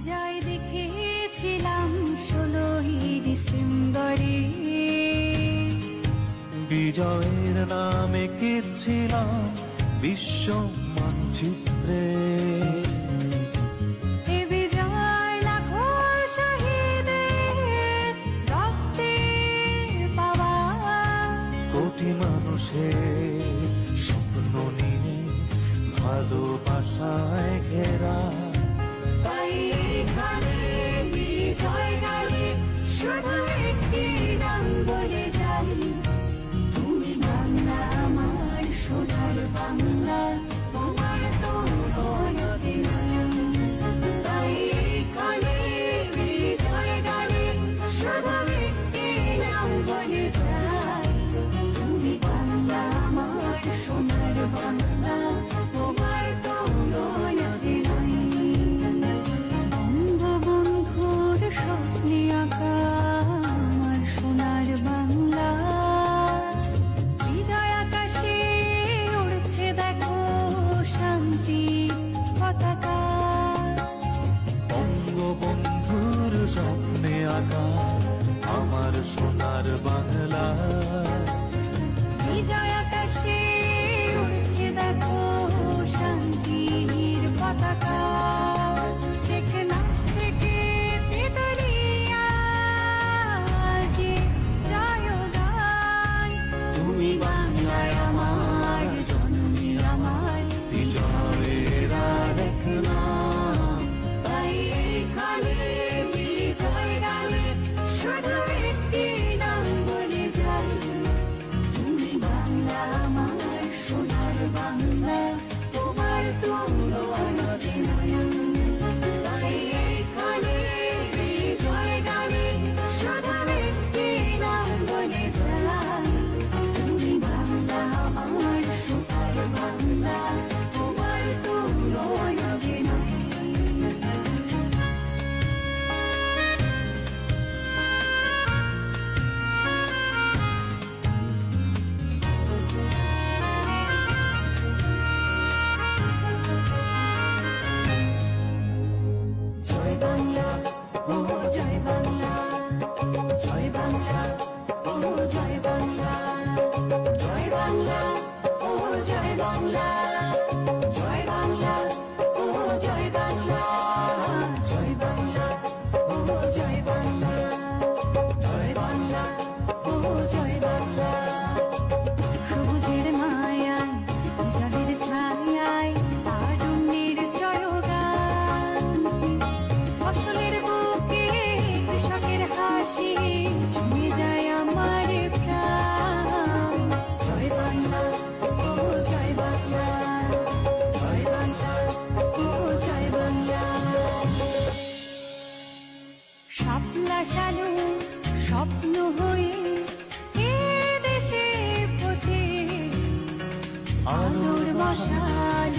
বিজয় দেখেছিলাম 16ই ডিসেম্বরে, বিজয়ের নামে এঁকেছিলাম বিশ্ব মানচিত্রে। এ বিজয় লাখো শহীদের রক্তে পাওয়া, কোটি মানুষের স্বপ্ন নিয়ে ভালোবাসায় ঘেরা। তাই এখানে বিজয় গানে শুধু একটি নাম বলে যাই, তুমি বাংলা আমার সোনার বাংলা, তোমার তো অচেনা। তাই এখানে বিজয় গানে শুধু একটি নাম বলে যাই, তুমি বাংলা আমার সোনার বাংলা, তোমার তো অচেনা। বঙ্গবন্ধুর স্বপ্নে আঁকা আমার সোনার বাংলা, বিজয় আকাশে উড়ছে দেখো শান্তি পতাকা। বঙ্গবন্ধুর স্বপ্নে আঁকা আমার সোনার বাংলা, বিজয় আকাশে উড়ছে দেখো শান্তির পতাকা। টেকনাফ থেকে তেতুলিয়া যে জয় গায়, তুমি বাংলায় আমার জননী আমার বিজয়ের আরেক নাম। তাই এখানে বিজয় গানে শুধু একটি নাম বলে যাই, তুমি বাংলা আমার সোনার বাংলা, তোমার তো অচেনা। তাই এখানে বিজয় গানে শুধু একটি নাম বলে যাই, তুমি বাংলা আমার সোনার বাংলা, তোমার তো অচেনা। জয় বাংলা ও জয় বাংলা, জয় বাংলা ও জয় বাংলা, জয় বাংলা ও জয় বাংলা, জয় বাংলা ও জয় বাংলা, জয় বাংলা ও জয় বাংলা, জয় বাংলা ও জয় বাংলা। সবুজের মায়ায় যাদের ছায়ায় তারুণ্যের জয়গান, ফসলের বুকে কৃষকের হাসি ছুঁয়ে যায় আমার প্রাণ। জয় বাংলা ও জয় বাংলা, জয় বাংলা ও জয় বাংলা। শাপলা শালু স্বপ্ন হয়ে এ দেশে ফোটে, আলোর মশাল